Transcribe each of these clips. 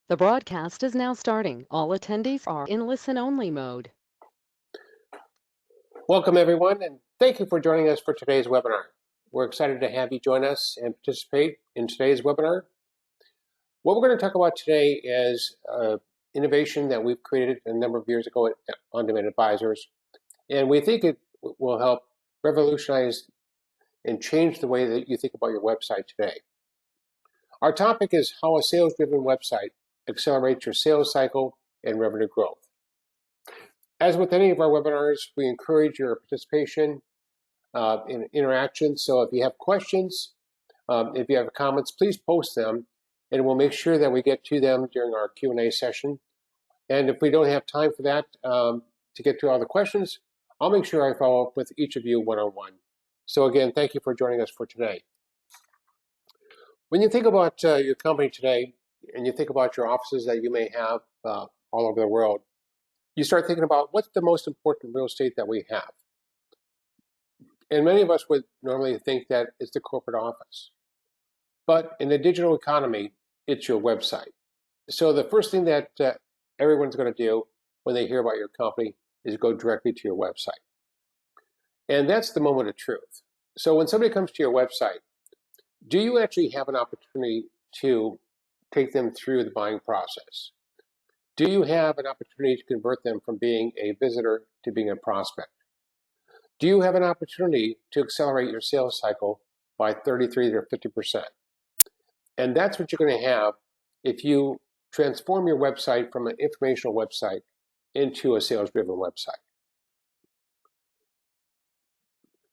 The broadcast is now starting. All attendees are in listen-only mode. Welcome, everyone, and thank you for joining us for today's webinar. We're excited to have you join us and participate in today's webinar. What we're going to talk about today is innovation that we've created a number of years ago at On-Demand Advisors, and we think it will help revolutionize and change the way that you think about your website today. Our topic is how a sales-driven website accelerates your sales cycle and revenue growth. As with any of our webinars, we encourage your participation in interaction. So if you have questions, if you have comments, please post them, and we'll make sure that we get to them during our Q&A session. And if we don't have time for that to get to all the questions, I'll make sure I follow up with each of you one-on-one. So again, thank you for joining us for today. When you think about your company today, and you think about your offices that you may have all over the world, you start thinking about what's the most important real estate that we have. And many of us would normally think that it's the corporate office. But in the digital economy, it's your website. So the first thing that everyone's going to do when they hear about your company is go directly to your website. And that's the moment of truth. So when somebody comes to your website, do you actually have an opportunity to take them through the buying process? Do you have an opportunity to convert them from being a visitor to being a prospect? Do you have an opportunity to accelerate your sales cycle by 33 to 50%? And that's what you're going to have if you transform your website from an informational website into a sales-driven website.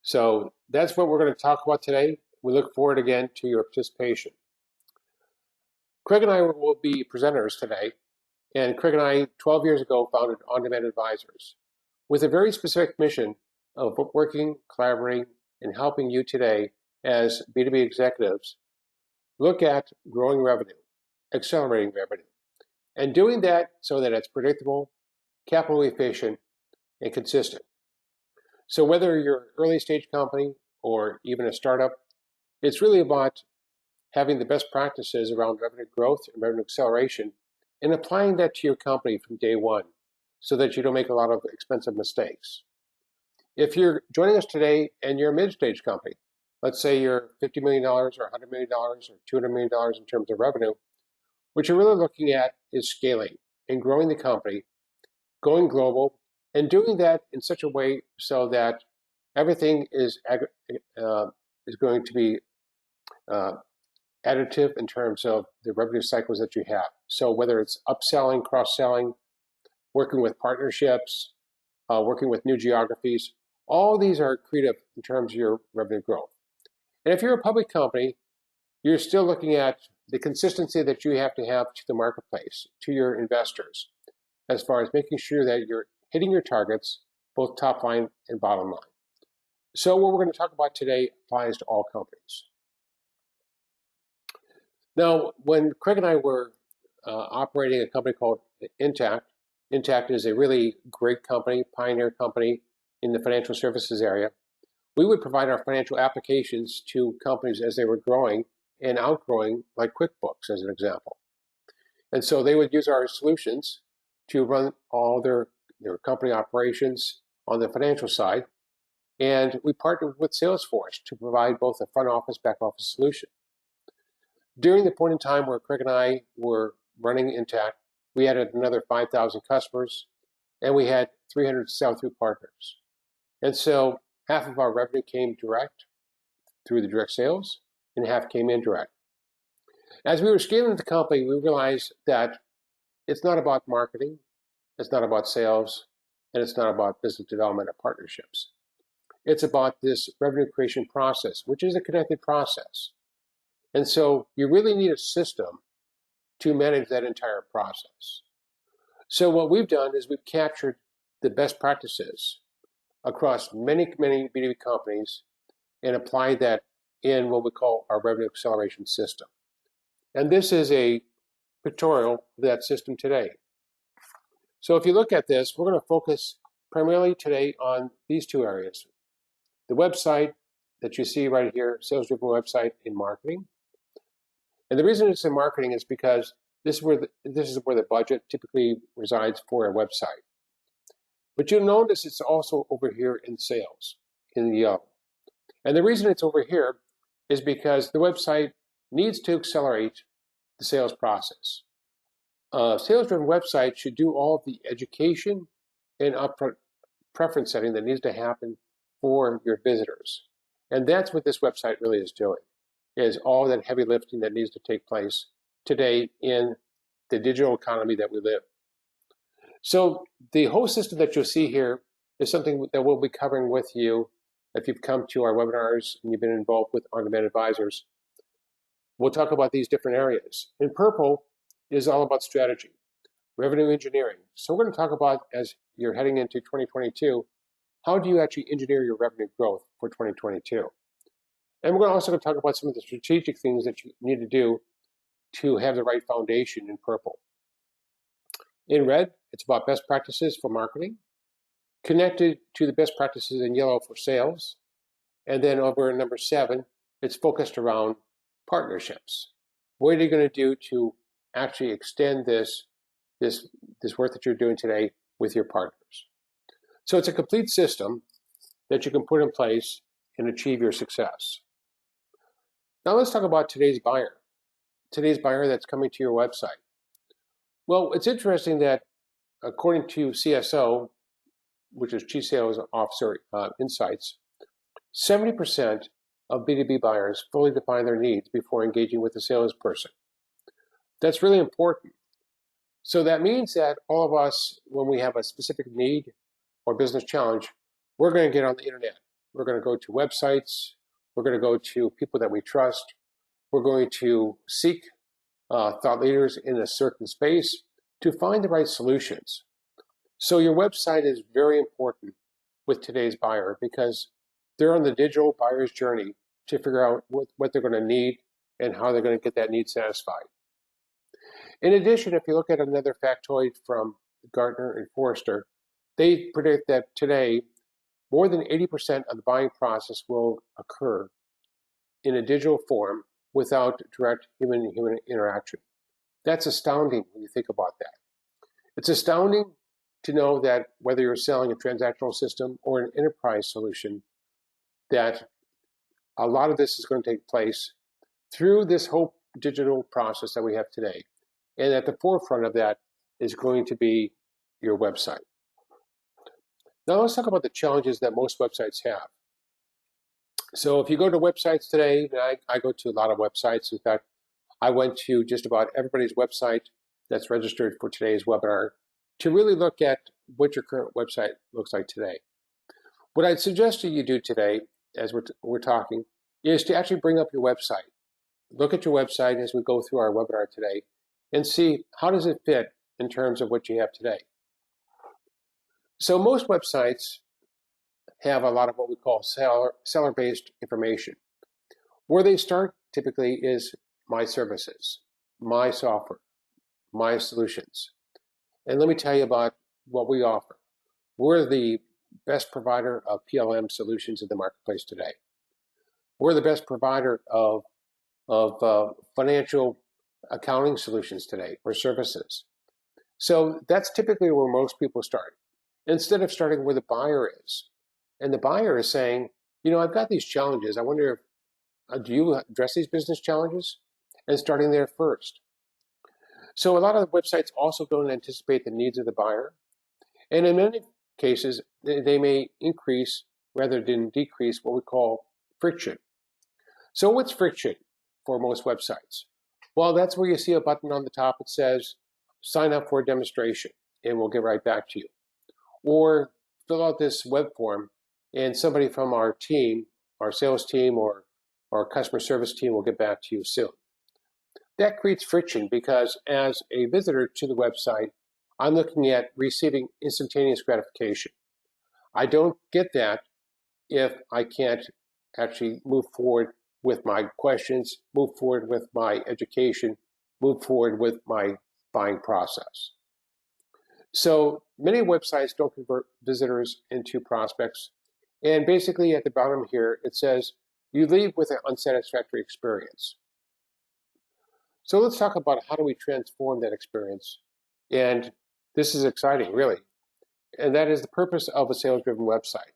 So that's what we're going to talk about today. We look forward again to your participation. Craig and I will be presenters today. And Craig and I, 12 years ago, founded On-Demand Advisors with a very specific mission of working, collaborating, and helping you today as B2B executives look at growing revenue, accelerating revenue, and doing that so that it's predictable, capital efficient, and consistent. So whether you're an early stage company or even a startup, it's really about having the best practices around revenue growth and revenue acceleration and applying that to your company from day one so that you don't make a lot of expensive mistakes. If you're joining us today and you're a mid-stage company, let's say you're $50 million or $100 million or $200 million in terms of revenue, what you're really looking at is scaling and growing the company, going global, and doing that in such a way so that everything is going to be additive in terms of the revenue cycles that you have. So whether it's upselling, cross-selling, working with partnerships, working with new geographies, all these are accretive in terms of your revenue growth. And if you're a public company, you're still looking at the consistency that you have to the marketplace, to your investors, as far as making sure that you're hitting your targets, both top line and bottom line. So what we're going to talk about today applies to all companies. Now, when Craig and I were operating a company called Intact, Intact is a really great company, pioneer company in the financial services area. We would provide our financial applications to companies as they were growing and outgrowing, like QuickBooks as an example. And so they would use our solutions to run all their company operations on the financial side. And we partnered with Salesforce to provide both a front office, back office solution. During the point in time where Craig and I were running Intact, we added another 5,000 customers, and we had 300 sell-through partners. And so half of our revenue came direct through the direct sales, and half came indirect. As we were scaling the company, we realized that it's not about marketing, it's not about sales, and it's not about business development or partnerships. It's about this revenue creation process, which is a connected process. And so you really need a system to manage that entire process. So what we've done is we've captured the best practices across many B2B companies and applied that in what we call our revenue acceleration system. And this is a pictorial of that system today. So if you look at this, we're going to focus primarily today on these two areas. The website that you see right here, sales-driven website in marketing. And the reason it's in marketing is because this is where the budget typically resides for a website. But you'll notice it's also over here in sales, in the yellow. And the reason it's over here is because the website needs to accelerate the sales process. A sales-driven website should do all of the education and upfront preference setting that needs to happen for your visitors. And that's what this website really is doing, is all that heavy lifting that needs to take place today in the digital economy that we live. So the whole system that you'll see here is something that we'll be covering with you if you've come to our webinars and you've been involved with On-Demand Advisors. We'll talk about these different areas. In purple is all about strategy, revenue engineering. So we're going to talk about, as you're heading into 2022, how do you actually engineer your revenue growth for 2022? And we're also going to talk about some of the strategic things that you need to do to have the right foundation in purple. In red, it's about best practices for marketing, connected to the best practices in yellow for sales. And then over in number 7, it's focused around partnerships. What are you going to do to actually extend this work that you're doing today with your partners? So it's a complete system that you can put in place and achieve your success. Now let's talk about today's buyer that's coming to your website. Well, it's interesting that according to CSO, which is Chief Sales Officer Insights, 70% of B2B buyers fully define their needs before engaging with a salesperson. That's really important. So that means that all of us, when we have a specific need or business challenge, we're going to get on the internet. We're going to go to websites. We're going to go to people that we trust. We're going to seek thought leaders in a certain space to find the right solutions. So your website is very important with today's buyer because they're on the digital buyer's journey to figure out what they're going to need and how they're going to get that need satisfied. In addition, if you look at another factoid from Gartner and Forrester, they predict that today more than 80% of the buying process will occur in a digital form without direct human-to-human interaction. That's astounding when you think about that. It's astounding to know that whether you're selling a transactional system or an enterprise solution, that a lot of this is going to take place through this whole digital process that we have today. And at the forefront of that is going to be your website. Now let's talk about the challenges that most websites have. So if you go to websites today, I go to a lot of websites. In fact, I went to just about everybody's website that's registered for today's webinar to really look at what your current website looks like today. What I'd suggest you do today, as we're talking, is to actually bring up your website. Look at your website as we go through our webinar today and see how does it fit in terms of what you have today. So most websites have a lot of what we call seller-based information. Where they start typically is my services, my software, my solutions. And let me tell you about what we offer. We're the best provider of PLM solutions in the marketplace today. We're the best provider of financial accounting solutions today, or services. So that's typically where most people start, instead of starting where the buyer is. And the buyer is saying, you know, I've got these challenges. I wonder if, do you address these business challenges? And starting there first. So a lot of the websites also don't anticipate the needs of the buyer. And in many cases, they may increase rather than decrease what we call friction. So what's friction for most websites? Well, that's where you see a button on the top that says, sign up for a demonstration, and we'll get right back to you. Or fill out this web form, and somebody from our team, our sales team or our customer service team will get back to you soon. That creates friction because as a visitor to the website, I'm looking at receiving instantaneous gratification. I don't get that if I can't actually move forward with my questions, move forward with my education, move forward with my buying process. So many websites don't convert visitors into prospects. And basically at the bottom here, it says, you leave with an unsatisfactory experience. So let's talk about how do we transform that experience. And this is exciting, really. And that is the purpose of a sales-driven website.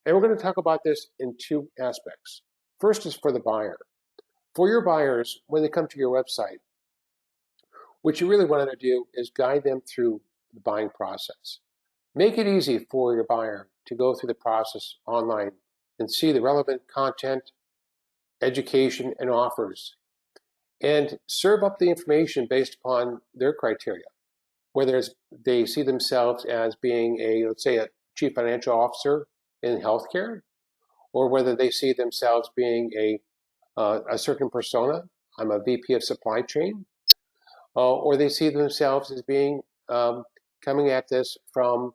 And we're going to talk about this in two aspects. First is for the buyer. For your buyers, when they come to your website, what you really want to do is guide them through the buying process. Make it easy for your buyer to go through the process online and see the relevant content, education, and offers, and serve up the information based upon their criteria, whether they see themselves as being let's say, a chief financial officer in healthcare, or whether they see themselves being a certain persona. I'm a VP of supply chain, or they see themselves as being coming at this from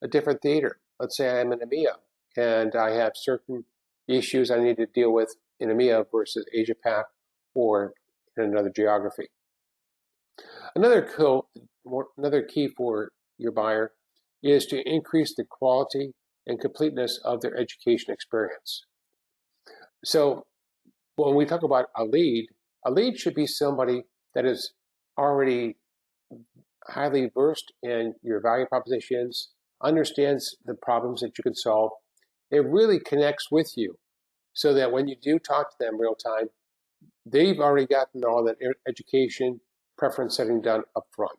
a different theater. Let's say I'm in EMEA and I have certain issues I need to deal with in EMEA versus Asia Pac or in another geography. Another key for your buyer is to increase the quality and completeness of their education experience. So when we talk about a lead should be somebody that is already highly versed in your value propositions, understands the problems that you can solve. It really connects with you so that when you do talk to them real time, they've already gotten all that education, preference setting done up front.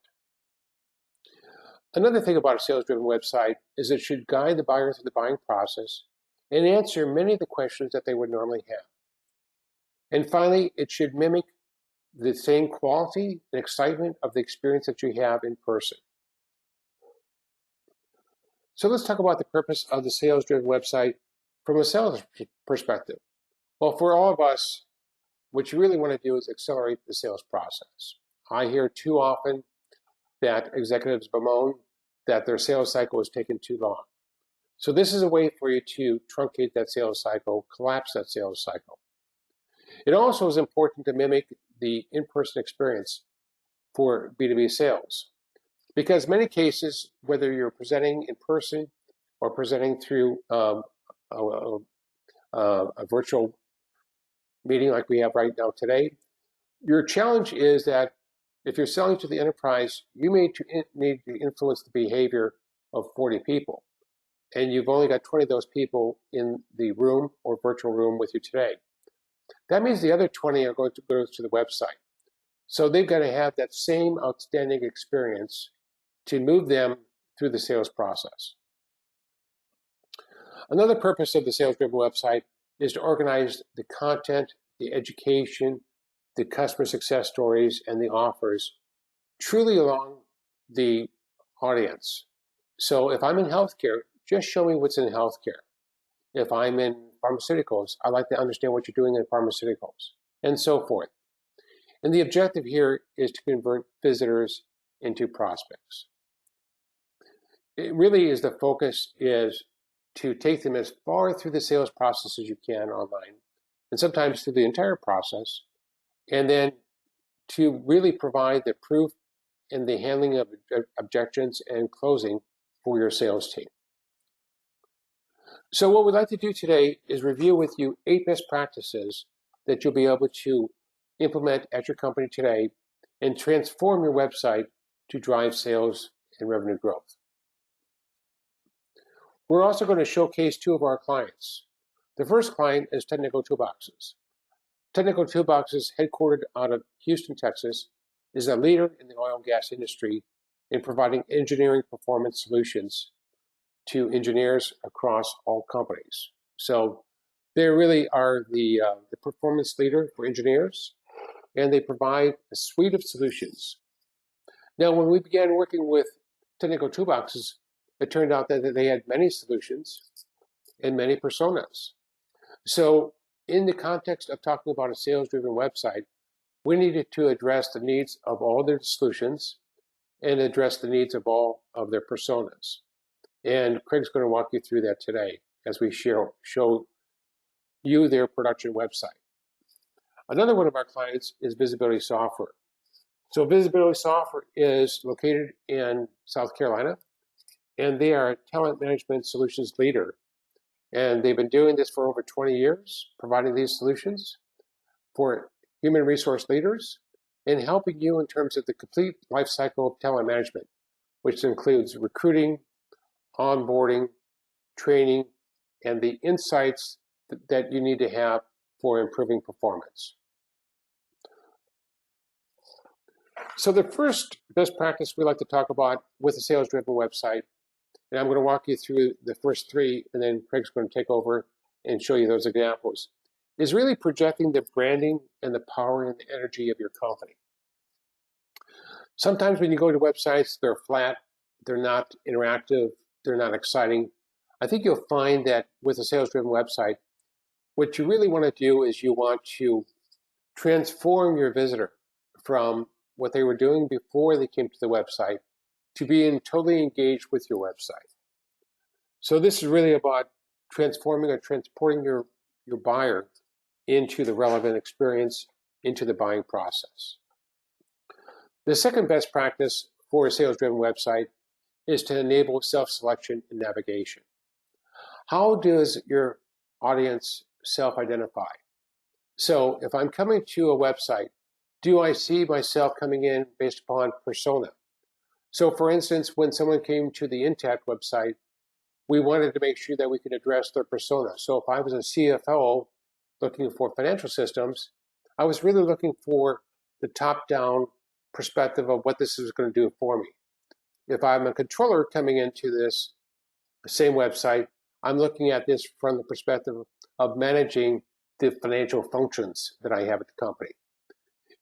Another thing about a sales-driven website is it should guide the buyer through the buying process and answer many of the questions that they would normally have. And finally, it should mimic the same quality and excitement of the experience that you have in person. So let's talk about the purpose of the sales-driven website from a sales perspective. Well, for all of us, what you really want to do is accelerate the sales process. I hear too often that executives bemoan that their sales cycle is taking too long. So this is a way for you to truncate that sales cycle, collapse that sales cycle. It also is important to mimic the in-person experience for B2B sales, because many cases, whether you're presenting in person or presenting through a virtual meeting like we have right now today, your challenge is that if you're selling to the enterprise, you may need to influence the behavior of 40 people, and you've only got 20 of those people in the room or virtual room with you today. That means the other 20 are going to go to the website. So they've got to have that same outstanding experience to move them through the sales process. Another purpose of the sales-driven website is to organize the content, the education, the customer success stories, and the offers truly along the audience. So if I'm in healthcare, just show me what's in healthcare. If I'm in pharmaceuticals, I like to understand what you're doing in pharmaceuticals, and so forth. And the objective here is to convert visitors into prospects. It really is the focus is to take them as far through the sales process as you can online, and sometimes through the entire process, and then to really provide the proof and the handling of objections and closing for your sales team. So what we'd like to do today is review with you 8 best practices that you'll be able to implement at your company today and transform your website to drive sales and revenue growth. We're also going to showcase 2 of our clients. The first client is Technical Toolboxes. Technical Toolboxes, headquartered out of Houston, Texas, is a leader in the oil and gas industry in providing engineering performance solutions to engineers across all companies. So they really are the performance leader for engineers, and they provide a suite of solutions. Now, when we began working with Technical Toolboxes, it turned out that they had many solutions and many personas. So in the context of talking about a sales-driven website, we needed to address the needs of all their solutions and address the needs of all of their personas. And Craig's going to walk you through that today as we show you their production website. Another one of our clients is Visibility Software. So Visibility Software is located in South Carolina, and they are a talent management solutions leader. And they've been doing this for over 20 years, providing these solutions for human resource leaders and helping you in terms of the complete life cycle of talent management, which includes recruiting, onboarding, training, and the insights that you need to have for improving performance. So the first best practice we like to talk about with a sales-driven website, and I'm going to walk you through the first three, and then Craig's going to take over and show you those examples, is really projecting the branding and the power and the energy of your company. Sometimes when you go to websites, they're flat, they're not interactive, they're not exciting. I think you'll find that with a sales-driven website, what you really want to do is you want to transform your visitor from what they were doing before they came to the website to being totally engaged with your website. So this is really about transforming or transporting your buyer into the relevant experience, into the buying process. The second best practice for a sales-driven website is to enable self-selection and navigation. How does your audience self-identify? So if I'm coming to a website, do I see myself coming in based upon persona? So for instance, when someone came to the Intact website, we wanted to make sure that we could address their persona. So if I was a CFO looking for financial systems, I was really looking for the top-down perspective of what this is going to do for me. If I'm a controller coming into this same website, I'm looking at this from the perspective of managing the financial functions that I have at the company.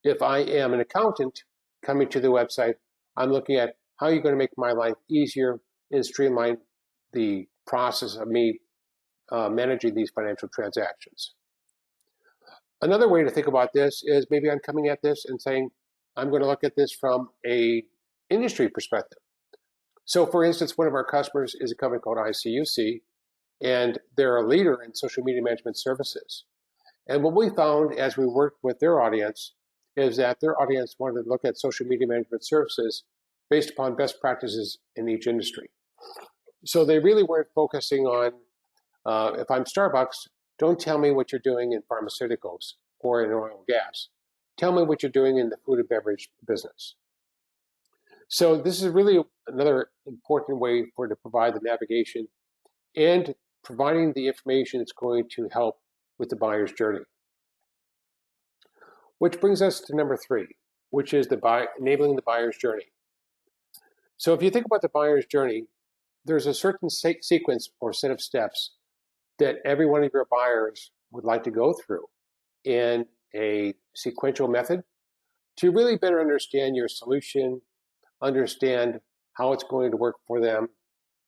If I am an accountant coming to the website, I'm looking at how you're going to make my life easier and streamline the process of me managing these financial transactions. Another way to think about this is maybe I'm coming at this and saying, I'm going to look at this from a industry perspective. So for instance, one of our customers is a company called ICUC, and they're a leader in social media management services. And what we found as we worked with their audience is that their audience wanted to look at social media management services based upon best practices in each industry. So they really weren't focusing on, if I'm Starbucks, don't tell me what you're doing in pharmaceuticals or in oil and gas. Tell me what you're doing in the food and beverage business. So this is really another important way to provide the navigation and providing the information that's going to help with the buyer's journey. Which brings us to number three, which is enabling the buyer's journey. So if you think about the buyer's journey, there's a certain sequence or set of steps that every one of your buyers would like to go through in a sequential method to really better understand your solution, understand how it's going to work for them,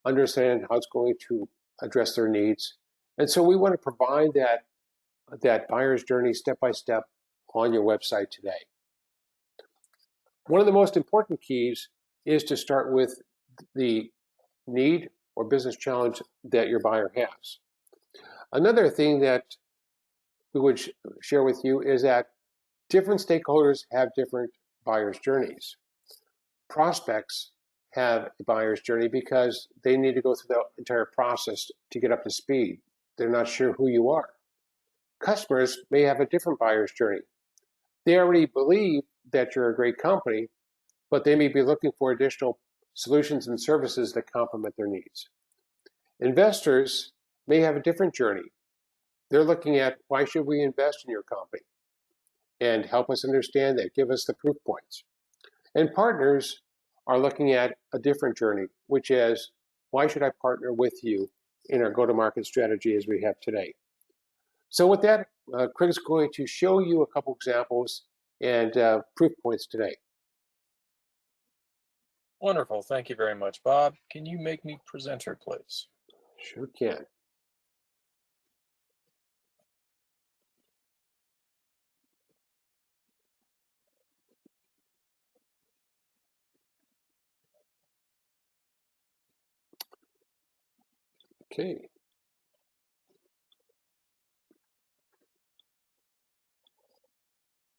understand how it's going to address their needs. And so we want to provide that buyer's journey step by step on your website today. One of the most important keys is to start with the need or business challenge that your buyer has. Another thing that we would share with you is that different stakeholders have different buyer's journeys. Prospects have a buyer's journey because they need to go through the entire process to get up to speed. They're not sure who you are. Customers may have a different buyer's journey. They already believe that you're a great company, but they may be looking for additional solutions and services that complement their needs. Investors may have a different journey. They're looking at, why should we invest in your company? And help us understand that, give us the proof points. And partners are looking at a different journey, which is, why should I partner with you in our go-to-market strategy as we have today? So with that, Craig's going to show you a couple examples and proof points today. Wonderful. Thank you very much, Bob. Can you make me presenter, please? Sure can. Okay.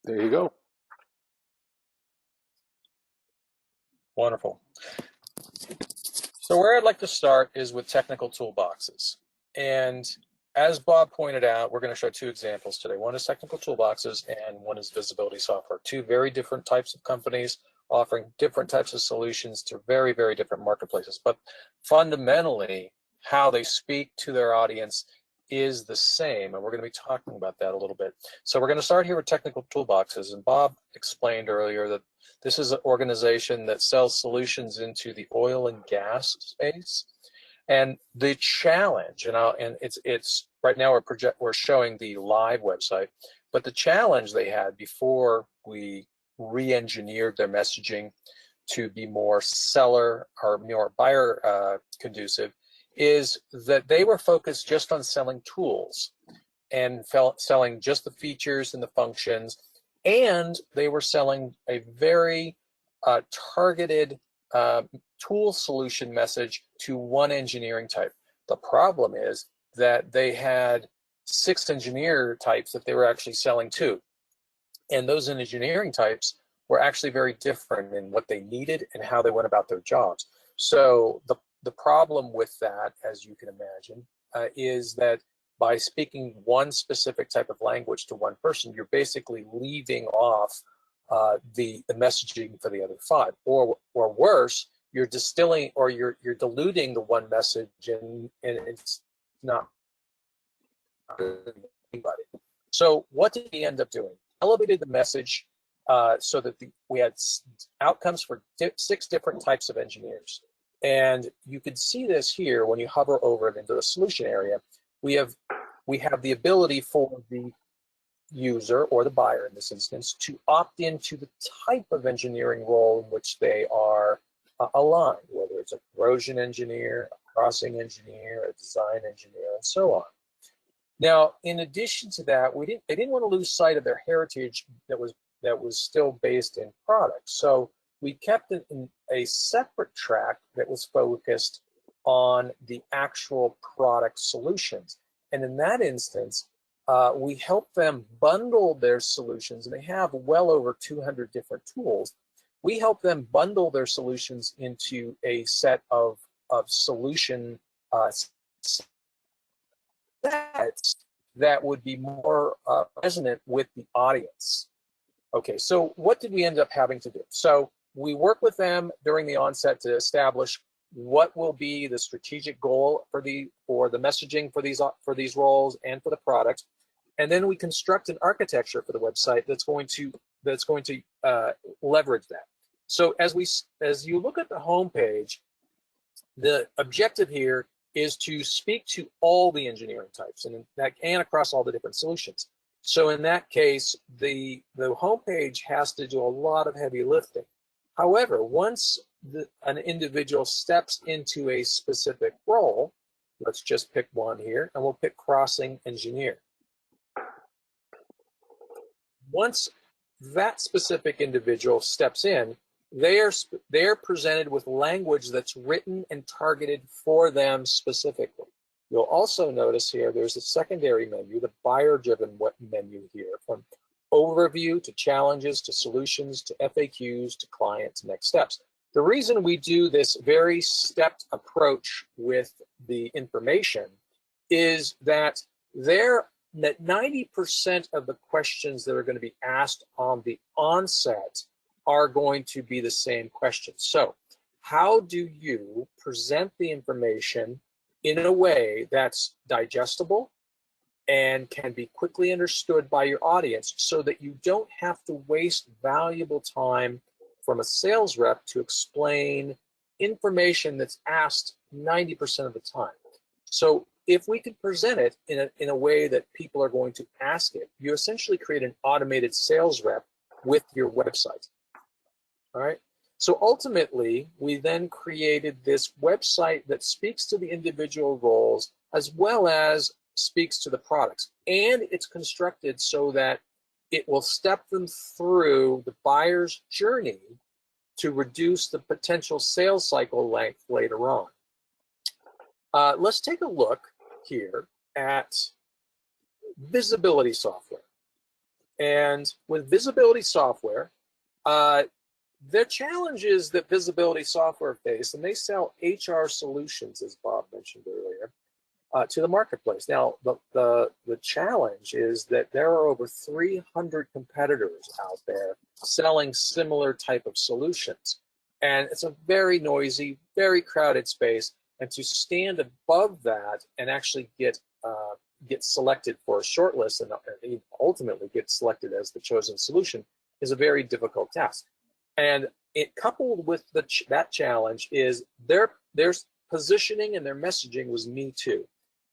There you go. Wonderful. So where I'd like to start is with technical toolboxes. And as Bob pointed out, we're going to show two examples today. One is Technical Toolboxes and one is Visibility Software. Two very different types of companies offering different types of solutions to very, very different marketplaces. But fundamentally, how they speak to their audience is the same, and we're going to be talking about that a little bit. So we're going to start here with Technical Toolboxes, and Bob explained earlier that this is an organization that sells solutions into the oil and gas space. And the challenge, and it's right now we're showing the live website, but the challenge they had before we re-engineered their messaging to be more seller or more buyer conducive is that they were focused just on selling tools and selling just the features and the functions, and they were selling a very targeted tool solution message to one engineering type. The problem is that they had 6 engineer types that they were actually selling to. And those engineering types were actually very different in what they needed and how they went about their jobs. So the problem with that, as you can imagine, is that by speaking one specific type of language to one person, you're basically leaving off the messaging for the other 5. Or worse, you're distilling or you're diluting the one message, and it's not anybody. So what did we end up doing? Elevated the message so that we had outcomes for 6 different types of engineers. And you can see this here when you hover over it into the solution area. We have the ability for the user, or the buyer in this instance, to opt into the type of engineering role in which they are aligned, whether it's a corrosion engineer, a crossing engineer, a design engineer, and so on. Now, in addition to that, they didn't want to lose sight of their heritage that was still based in products. So we kept it in a separate track that was focused on the actual product solutions. And in that instance, we help them bundle their solutions, and they have well over 200 different tools. We help them bundle their solutions into a set of solution sets that would be more resonant with the audience. Okay, so what did we end up having to do? So we work with them during the onset to establish what will be the strategic goal for the messaging for these roles and for the products, and then we construct an architecture for the website that's going to leverage that. So as you look at the home page, the objective here is to speak to all the engineering types and across all the different solutions. So in that case, the home page has to do a lot of heavy lifting. However, once an individual steps into a specific role, let's just pick one here, and we'll pick crossing engineer. Once that specific individual steps in, they're presented with language that's written and targeted for them specifically. You'll also notice here there's a secondary menu, the buyer-driven menu here, from overview to challenges to solutions to FAQs to client to next steps. The reason we do this very stepped approach with the information is that 90% of the questions that are going to be asked on the onset are going to be the same questions. So how do you present the information in a way that's digestible and can be quickly understood by your audience so that you don't have to waste valuable time from a sales rep to explain information that's asked 90% of the time? So if we could present it in a way that people are going to ask it, you essentially create an automated sales rep with your website. All right. So ultimately, we then created this website that speaks to the individual roles as well as speaks to the products. And it's constructed so that it will step them through the buyer's journey to reduce the potential sales cycle length later on. Let's take a look here at visibility software. And with visibility software, the challenges that visibility software face, and they sell HR solutions, as Bob mentioned earlier, to the marketplace. Now, the challenge is that there are over 300 competitors out there selling similar type of solutions. And it's a very noisy, very crowded space. And to stand above that and actually get selected for a shortlist and ultimately get selected as the chosen solution is a very difficult task. And it coupled with that challenge is their positioning and their messaging was me too.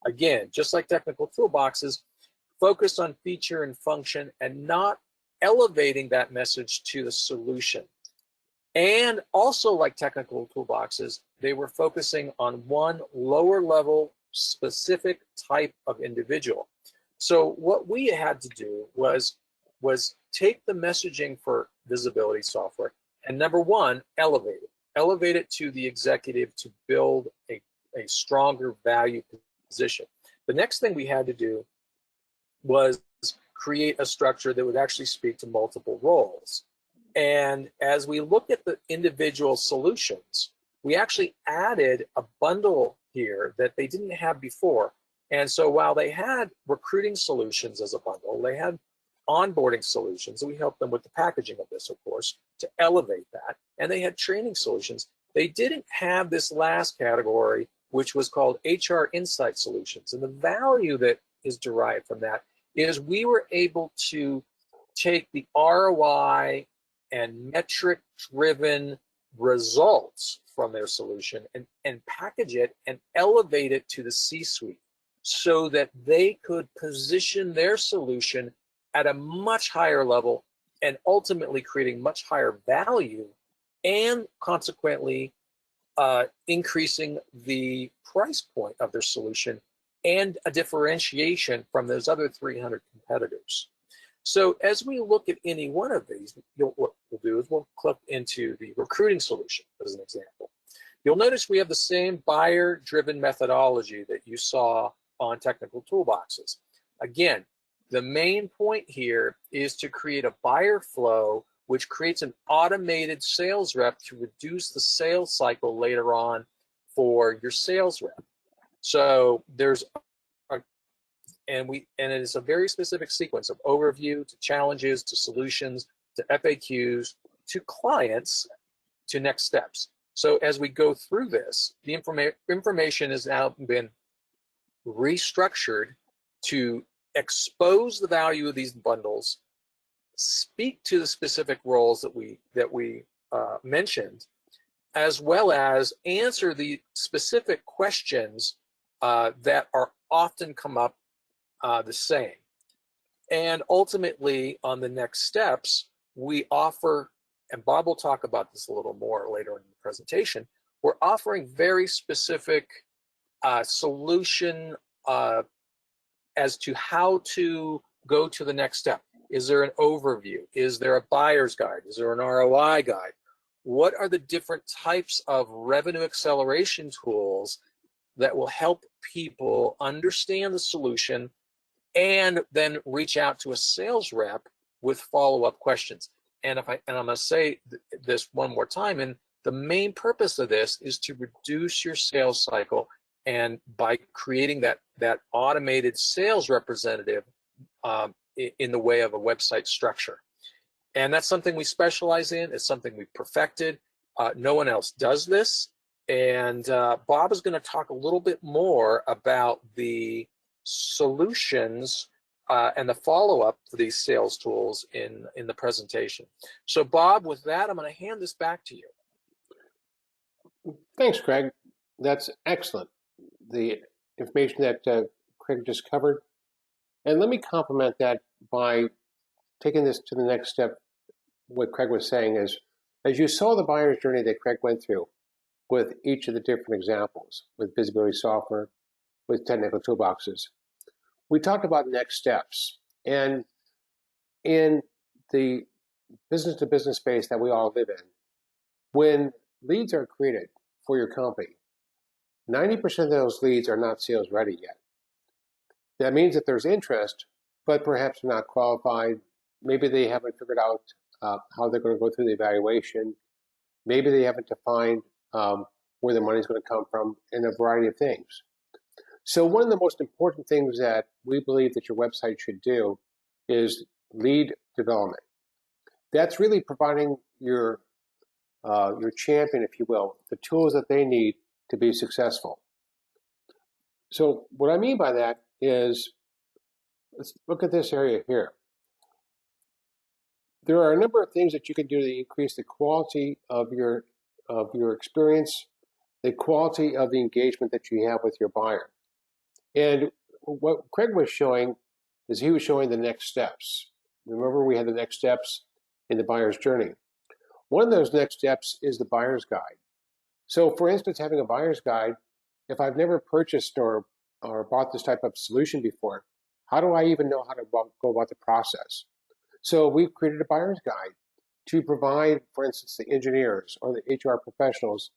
Again, just like technical toolboxes, focused on feature and function and not elevating that message to the solution. And also like technical toolboxes, they were focusing on one lower level specific type of individual. So what we had to do was take the messaging for visibility software and number one, elevate it to the executive to build a stronger value position. The next thing we had to do was create a structure that would actually speak to multiple roles. And as we look at the individual solutions, we actually added a bundle here that they didn't have before. And so while they had recruiting solutions as a bundle, they had onboarding solutions, and we helped them with the packaging of this, of course, to elevate that. And they had training solutions. They didn't have this last category, which was called HR Insight Solutions. And the value that is derived from that is we were able to take the ROI and metric-driven results from their solution and package it and elevate it to the C-suite so that they could position their solution at a much higher level and ultimately creating much higher value and consequently increasing the price point of their solution and a differentiation from those other 300 competitors. So as we look at any one of these, what we'll do is we'll click into the recruiting solution as an example. You'll notice we have the same buyer-driven methodology that you saw on technical toolboxes. Again, the main point here is to create a buyer flow which creates an automated sales rep to reduce the sales cycle later on for your sales rep. So there's and it is a very specific sequence of overview to challenges to solutions to FAQs to clients to next steps. So as we go through this, the information has now been restructured to expose the value of these bundles, speak to the specific roles that we mentioned, as well as answer the specific questions that are often come up the same. And ultimately, on the next steps, we offer, and Bob will talk about this a little more later in the presentation, we're offering very specific solution as to how to go to the next step. Is there an overview? Is there a buyer's guide? Is there an ROI guide? What are the different types of revenue acceleration tools that will help people understand the solution and then reach out to a sales rep with follow-up questions? And I'm going to say this one more time, and the main purpose of this is to reduce your sales cycle, and by creating that automated sales representative in the way of a website structure. And that's something we specialize in. It's something we perfected. No one else does this. And Bob is going to talk a little bit more about the solutions and the follow-up for these sales tools in the presentation. So Bob, with that, I'm going to hand this back to you. Thanks, Craig. That's excellent. The information that Craig just covered. And let me complement that by taking this to the next step. What Craig was saying is, as you saw the buyer's journey that Craig went through with each of the different examples, with visibility software, with technical toolboxes, we talked about next steps. And in the business-to-business space that we all live in, when leads are created for your company, 90% of those leads are not sales ready yet. That means that there's interest, but perhaps they're not qualified. Maybe they haven't figured out how they're going to go through the evaluation. Maybe they haven't defined where the money is going to come from, and a variety of things. So one of the most important things that we believe that your website should do is lead development. That's really providing your champion, if you will, the tools that they need to be successful. So what I mean by that is, let's look at this area here. There are a number of things that you can do to increase the quality of your experience, the quality of the engagement that you have with your buyer. And what Craig was showing is he was showing the next steps. Remember, we had the next steps in the buyer's journey. One of those next steps is the buyer's guide. So for instance, having a buyer's guide, if I've never purchased or bought this type of solution before, how do I even know how to go about the process? So we've created a buyer's guide to provide, for instance, the engineers or the HR professionals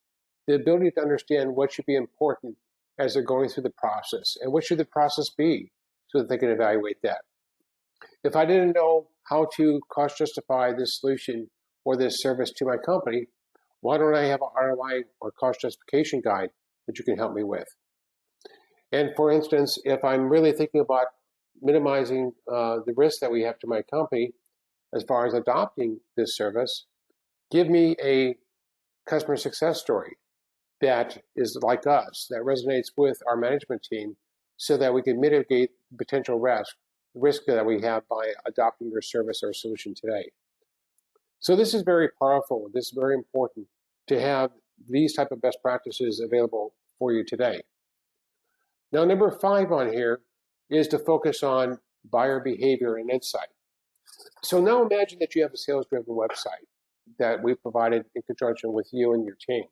the ability to understand what should be important as they're going through the process and what should the process be so that they can evaluate that. If I didn't know how to cost justify this solution or this service to my company, why don't I have an ROI or cost justification guide that you can help me with? And for instance, if I'm really thinking about minimizing the risk that we have to my company as far as adopting this service, give me a customer success story that is like us, that resonates with our management team so that we can mitigate potential risk that we have by adopting your service or solution today. So this is very powerful. This is very important to have these type of best practices available for you today. Now, number 5 on here is to focus on buyer behavior and insight. So now imagine that you have a sales-driven website that we've provided in conjunction with you and your team,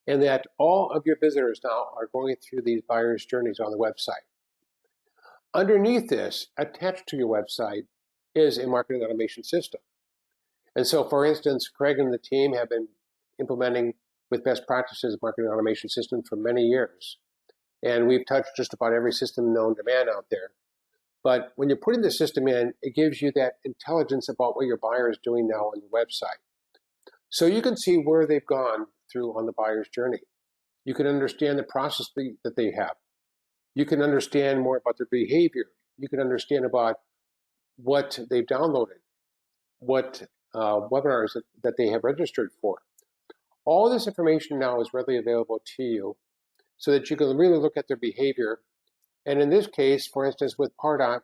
and that all of your visitors now are going through these buyer's journeys on the website. Underneath this, attached to your website, is a marketing automation system. And so, for instance, Craig and the team have been implementing with best practices marketing automation system for many years. And we've touched just about every system known to man out there. But when you're putting the system in, it gives you that intelligence about what your buyer is doing now on your website. So you can see where they've gone through on the buyer's journey. You can understand the process that they have. You can understand more about their behavior. You can understand about what they've downloaded, what webinars that they have registered for. All this information now is readily available to you so that you can really look at their behavior. And in this case, for instance, with Pardot,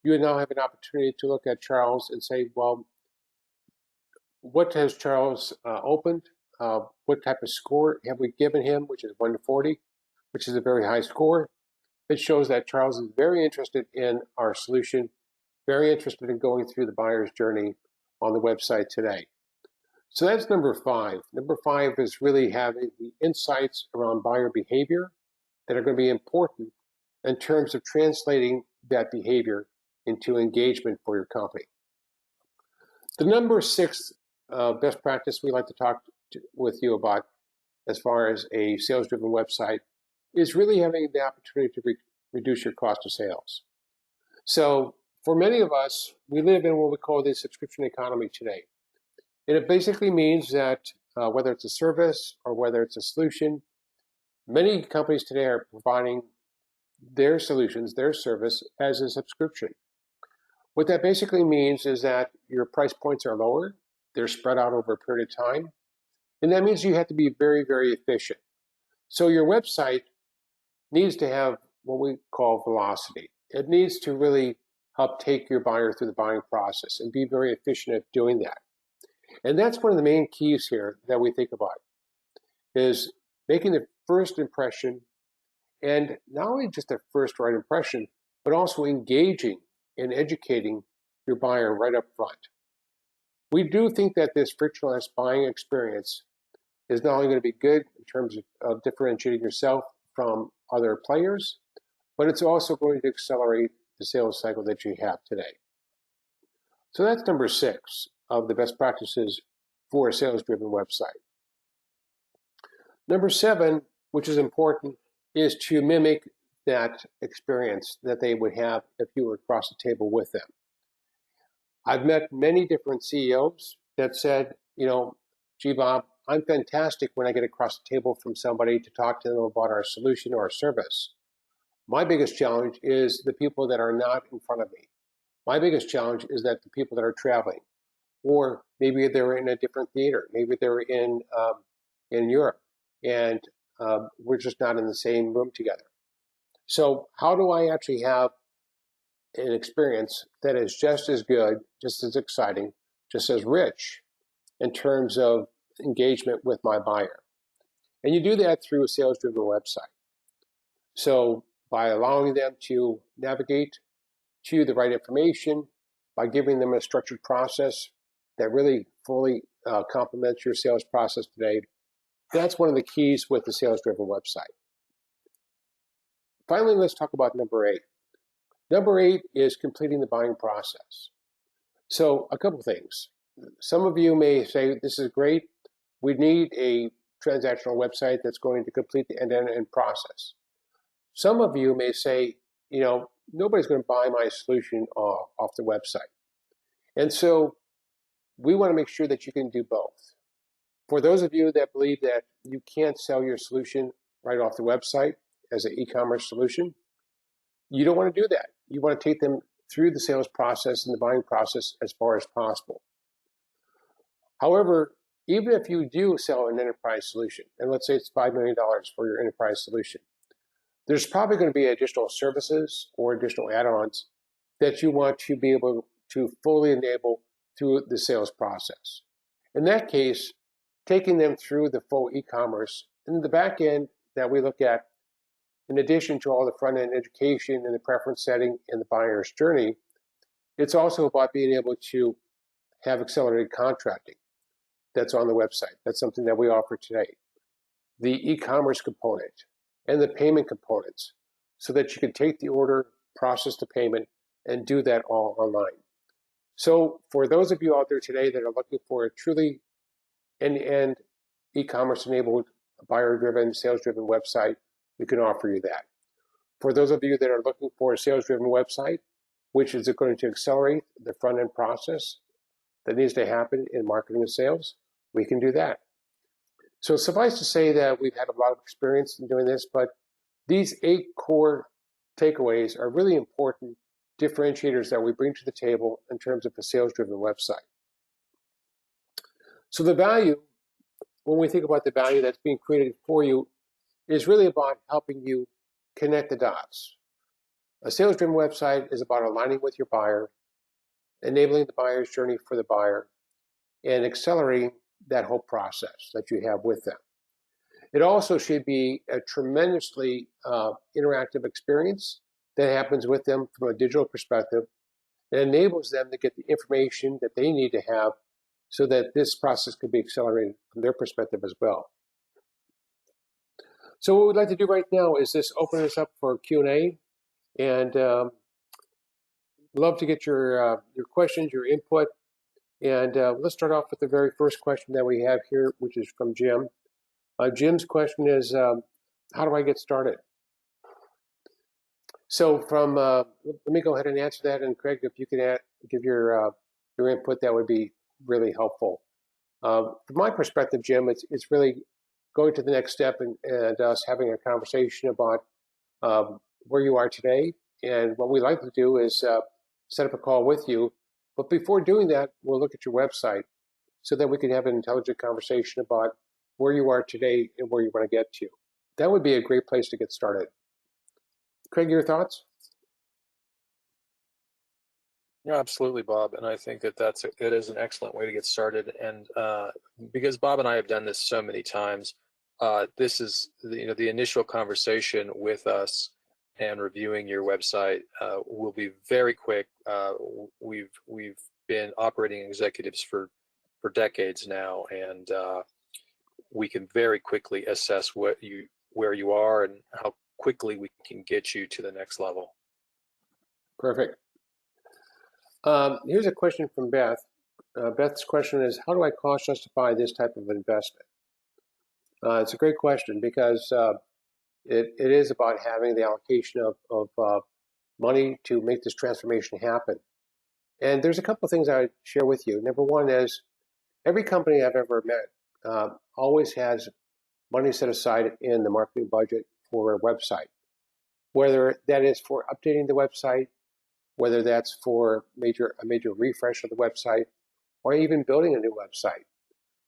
you now have an opportunity to look at Charles and say, well, what has Charles opened? What type of score have we given him, which is 1 to 40, which is a very high score. It shows that Charles is very interested in our solution, very interested in going through the buyer's journey on the website today. So that's number 5. Number 5 is really having the insights around buyer behavior that are going to be important in terms of translating that behavior into engagement for your company. The number 6 best practice we like to talk with you about as far as a sales-driven website is really having the opportunity to reduce your cost of sales. So for many of us, we live in what we call the subscription economy today. And it basically means that whether it's a service or whether it's a solution, many companies today are providing their solutions, their service as a subscription. What that basically means is that your price points are lower, they're spread out over a period of time, and that means you have to be very, very efficient. So your website needs to have what we call velocity. It needs to really help take your buyer through the buying process and be very efficient at doing that. And that's one of the main keys here that we think about, is making the first impression, and not only just the first right impression, but also engaging and educating your buyer right up front. We do think that this frictionless buying experience is not only going to be good in terms of differentiating yourself from other players, but it's also going to accelerate the sales cycle that you have today. So that's number 6 of the best practices for a sales-driven website. Number 7, which is important, is to mimic that experience that they would have if you were across the table with them. I've met many different CEOs that said, you know, gee, Bob, I'm fantastic when I get across the table from somebody to talk to them about our solution or our service. My biggest challenge is the people that are not in front of me. My biggest challenge is that the people that are traveling, or maybe they're in a different theater, maybe they're in Europe, and we're just not in the same room together. So how do I actually have an experience that is just as good, just as exciting, just as rich in terms of engagement with my buyer? And you do that through a sales-driven website. So by allowing them to navigate to the right information, by giving them a structured process that really fully complements your sales process today, that's one of the keys with the sales-driven website. Finally, let's talk about number 8. Number 8 is completing the buying process. So a couple things. Some of you may say, this is great. We need a transactional website that's going to complete the end-to-end process. Some of you may say, nobody's going to buy my solution off the website. And so we want to make sure that you can do both. For those of you that believe that you can't sell your solution right off the website as an e-commerce solution, you don't want to do that. You want to take them through the sales process and the buying process as far as possible. However, even if you do sell an enterprise solution, and let's say it's $5 million for your enterprise solution, there's probably going to be additional services or additional add-ons that you want to be able to fully enable through the sales process. In that case, taking them through the full e-commerce and the back end that we look at, in addition to all the front-end education and the preference setting and the buyer's journey, it's also about being able to have accelerated contracting that's on the website. That's something that we offer today. The e-commerce component and the payment components so that you can take the order, process the payment, and do that all online. So for those of you out there today that are looking for a truly end-to-end e-commerce enabled, buyer-driven, sales-driven website, we can offer you that. For those of you that are looking for a sales-driven website, which is going to accelerate the front-end process that needs to happen in marketing and sales, we can do that. So suffice to say that we've had a lot of experience in doing this, but these 8 core takeaways are really important differentiators that we bring to the table in terms of a sales-driven website. So the value, when we think about the value that's being created for you, is really about helping you connect the dots. A sales-driven website is about aligning with your buyer, enabling the buyer's journey for the buyer, and accelerating that whole process that you have with them. It also should be a tremendously interactive experience that happens with them from a digital perspective. It enables them to get the information that they need to have so that this process could be accelerated from their perspective as well. So what we'd like to do right now is just open this up for Q&A, and love to get your questions, your input. And let's start off with the very first question that we have here, which is from Jim. Jim's question is, how do I get started? So let me go ahead and answer that, and Craig, if you can give your input, that would be really helpful. From my perspective, Jim, it's really going to the next step and us having a conversation about where you are today. And what we like to do is set up a call with you. But before doing that, we'll look at your website so that we can have an intelligent conversation about where you are today and where you want to get to. That would be a great place to get started. Craig, your thoughts? Yeah, absolutely, Bob. And I think that it is an excellent way to get started. And because Bob and I have done this so many times, this is the initial conversation with us and reviewing your website will be very quick. We've been operating executives for decades now, and we can very quickly assess where you are and how quickly we can get you to the next level. Perfect. Here's a question from Beth. Beth's question is, how do I cost justify this type of investment? It's a great question because it is about having the allocation of money to make this transformation happen. And there's a couple of things I would share with you. Number one is, every company I've ever met always has money set aside in the marketing budget for a website, whether that is for updating the website, whether that's for a major refresh of the website, or even building a new website.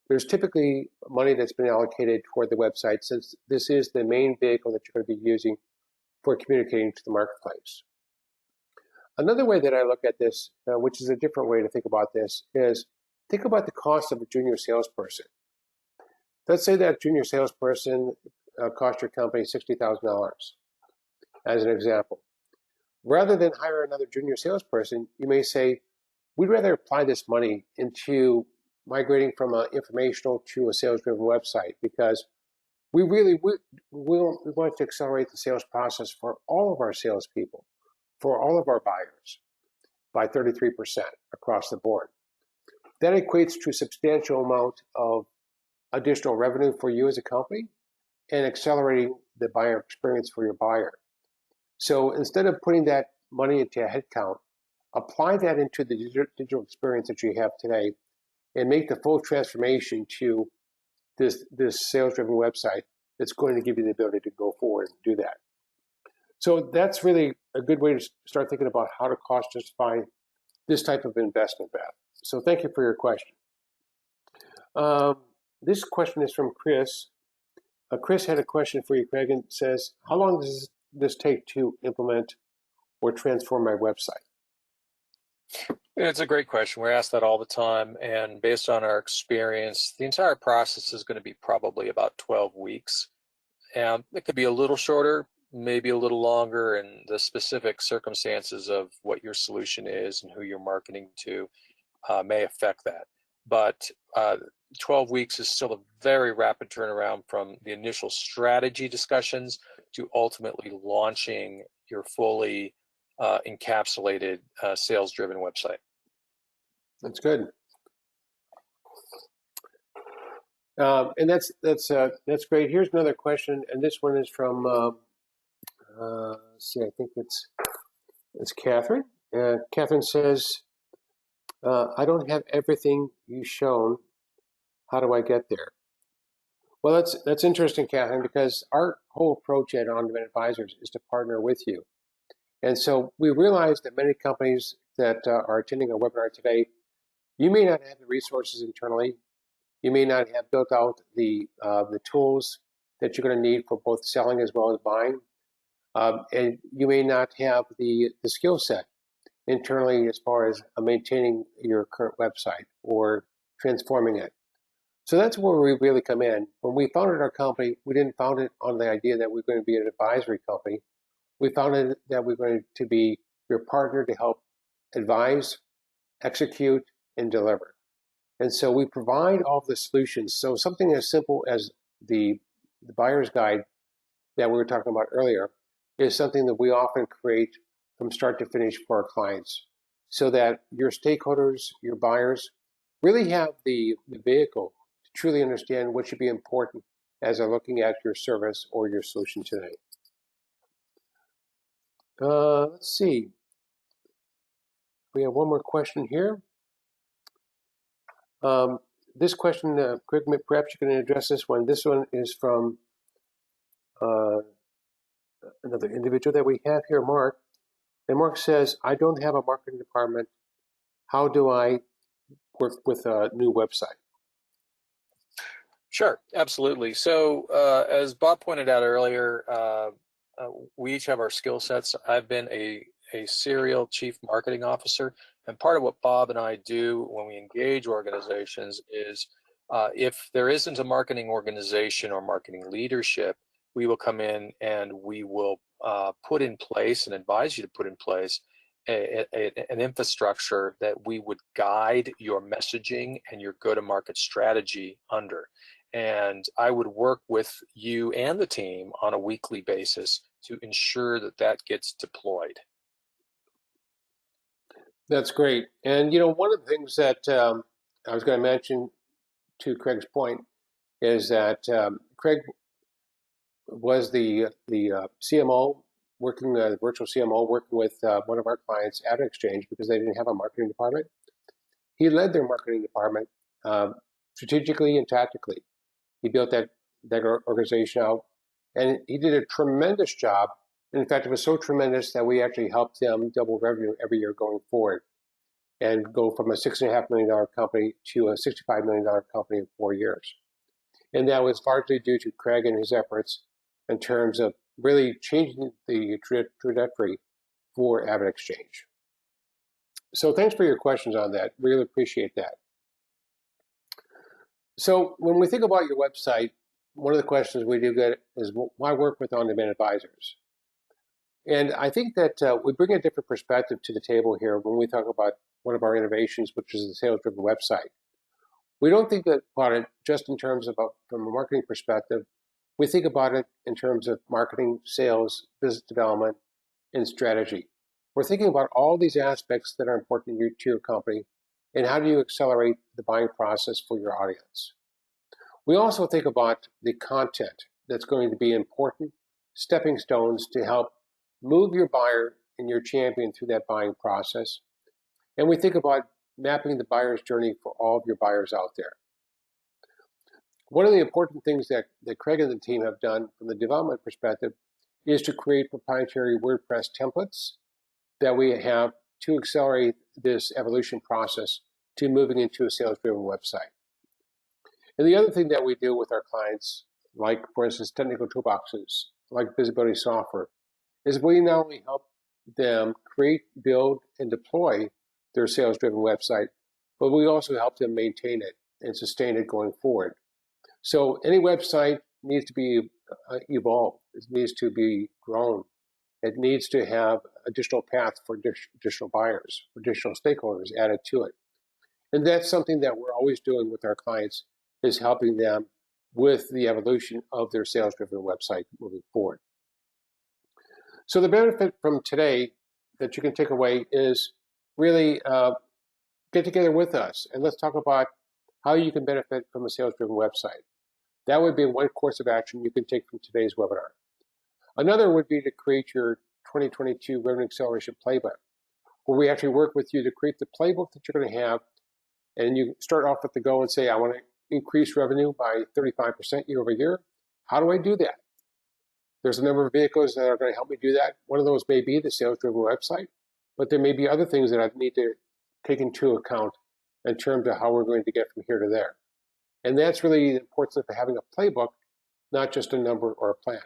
There's typically money that's been allocated toward the website, since this is the main vehicle that you're going to be using for communicating to the marketplace. Another way that I look at this, which is a different way to think about this, is think about the cost of a junior salesperson. Let's say that junior salesperson cost your company $60,000, as an example. Rather than hire another junior salesperson, you may say, we'd rather apply this money into migrating from an informational to a sales-driven website, because we want to accelerate the sales process for all of our salespeople, for all of our buyers, by 33% across the board. That equates to a substantial amount of additional revenue for you as a company and accelerating the buyer experience for your buyer. So instead of putting that money into a headcount, apply that into the digital experience that you have today and make the full transformation to this sales-driven website that's going to give you the ability to go forward and do that. So that's really a good way to start thinking about how to cost justify this type of investment, Beth. So thank you for your question. This question is from Chris. Chris had a question for you, Craig, and says, how long does this take to implement or transform my website? It's a great question. We're asked that all the time, and based on our experience, the entire process is going to be probably about 12 weeks. And it could be a little shorter, maybe a little longer, and the specific circumstances of what your solution is and who you're marketing to may affect that. But 12 weeks is still a very rapid turnaround from the initial strategy discussions to ultimately launching your fully encapsulated sales-driven website. That's good. And that's great. Here's another question, and this one is from let's see, I think it's Catherine. Catherine says, I don't have everything you've shown. How do I get there? Well, that's interesting, Catherine, because our whole approach at On Demand Advisors is to partner with you. And so we realize that many companies that are attending our webinar today, you may not have the resources internally. You may not have built out the tools that you're going to need for both selling as well as buying. And you may not have the skill set internally as far as maintaining your current website or transforming it. So that's where we really come in. When we founded our company, we didn't found it on the idea that we're going to be an advisory company. We founded that we're going to be your partner to help advise, execute, and deliver. And so we provide all of the solutions. So something as simple as the buyer's guide that we were talking about earlier is something that we often create from start to finish for our clients, so that your stakeholders, your buyers, really have the vehicle to truly understand what should be important as they're looking at your service or your solution today. Let's see. We have one more question here. This question, Craig, perhaps you can address this one. This one is from another individual that we have here, Mark. And Mark says, I don't have a marketing department. How do I work with a new website? Sure, absolutely. So as Bob pointed out earlier, we each have our skill sets. I've been a serial chief marketing officer, and part of what Bob and I do when we engage organizations is if there isn't a marketing organization or marketing leadership, we will come in and we will put in place and advise you to put in place an infrastructure that we would guide your messaging and your go-to-market strategy under. And I would work with you and the team on a weekly basis to ensure that that gets deployed. That's great. And, you know, one of the things that I was going to mention to Craig's point is that Craig was the CMO, working the virtual CMO, working with one of our clients, AdExchange, because they didn't have a marketing department. He led their marketing department strategically and tactically. He built that organization out, and he did a tremendous job. In fact, it was so tremendous that we actually helped them double revenue every year going forward and go from a $6.5 million company to a $65 million company in 4 years. And that was largely due to Craig and his efforts in terms of really changing the trajectory for AvidXchange. So thanks for your questions on that. Really appreciate that. So when we think about your website, one of the questions we do get is, why work with on-demand advisors? And I think that we bring a different perspective to the table here when we talk about one of our innovations, which is the sales-driven website. We don't think about it just in terms of from a marketing perspective. We think about it in terms of marketing, sales, business development, and strategy. We're thinking about all these aspects that are important to your company, and how do you accelerate the buying process for your audience. We also think about the content that's going to be important stepping stones to help move your buyer and your champion through that buying process. And we think about mapping the buyer's journey for all of your buyers out there. One of the important things that Craig and the team have done from the development perspective is to create proprietary WordPress templates that we have to accelerate this evolution process to moving into a sales-driven website. And the other thing that we do with our clients, like for instance technical toolboxes, like visibility software, is we not only help them create, build, and deploy their sales-driven website, but we also help them maintain it and sustain it going forward. So any website needs to be evolved. It needs to be grown. It needs to have additional paths for additional buyers, additional stakeholders added to it. And that's something that we're always doing with our clients, is helping them with the evolution of their sales-driven website moving forward. So the benefit from today that you can take away is really get together with us and let's talk about how you can benefit from a sales-driven website. That would be one course of action you can take from today's webinar. Another would be to create your 2022 Revenue Acceleration Playbook, where we actually work with you to create the playbook that you're going to have, and you start off at the go and say, I want to increase revenue by 35% year over year. How do I do that? There's a number of vehicles that are going to help me do that. One of those may be the sales-driven website, but there may be other things that I need to take into account in terms of how we're going to get from here to there. And that's really the importance of having a playbook, not just a number or a plan.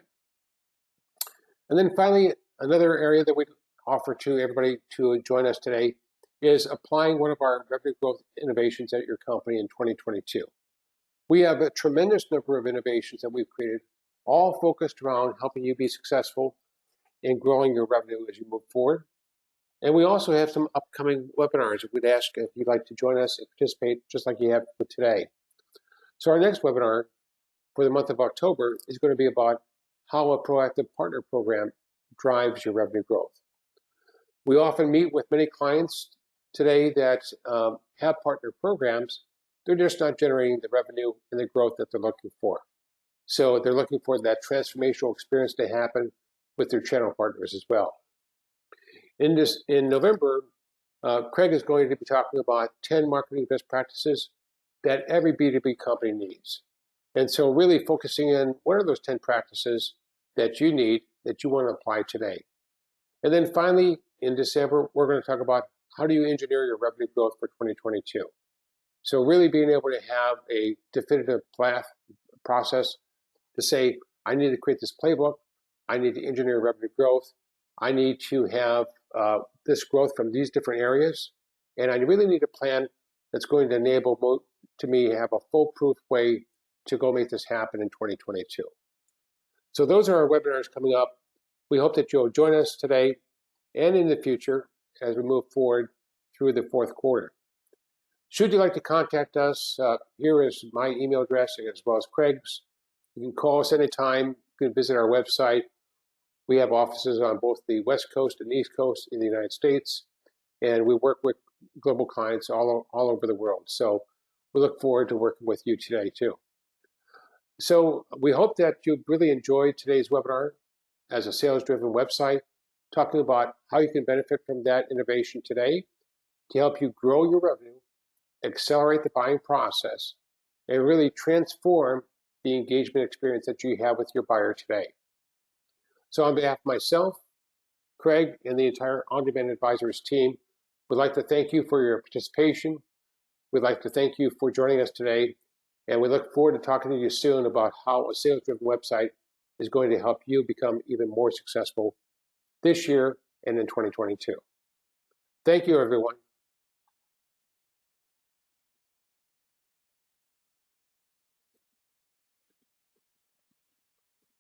And then finally, another area that we offer to everybody to join us today is applying one of our revenue growth innovations at your company in 2022. We have a tremendous number of innovations that we've created, all focused around helping you be successful in growing your revenue as you move forward. And we also have some upcoming webinars that we'd ask if you'd like to join us and participate just like you have with today. So our next webinar for the month of October is going to be about how a proactive partner program drives your revenue growth. We often meet with many clients today that have partner programs. They're just not generating the revenue and the growth that they're looking for. So they're looking for that transformational experience to happen with their channel partners as well. In November, Craig is going to be talking about 10 marketing best practices that every B2B company needs. And so really focusing in what are those 10 practices that you need, that you want to apply today. And then finally, in December, we're going to talk about how do you engineer your revenue growth for 2022. So really being able to have a definitive process to say, I need to create this playbook, I need to engineer revenue growth, I need to have this growth from these different areas, and I really need a plan that's going to enable to me have a foolproof way to go make this happen in 2022. So those are our webinars coming up. We hope that you'll join us today and in the future as we move forward through the fourth quarter. Should you like to contact us, here is my email address as well as Craig's. You can call us anytime. You can visit our website. We have offices on both the West Coast and East Coast in the United States, and we work with global clients all over the world. So we look forward to working with you today too. So we hope that you really enjoyed today's webinar as a sales-driven website, talking about how you can benefit from that innovation today to help you grow your revenue, accelerate the buying process, and really transform the engagement experience that you have with your buyer today. So on behalf of myself, Craig, and the entire On-Demand Advisors team, we'd like to thank you for your participation. We'd like to thank you for joining us today, and we look forward to talking to you soon about how a sales-driven website is going to help you become even more successful this year and in 2022. Thank you, everyone.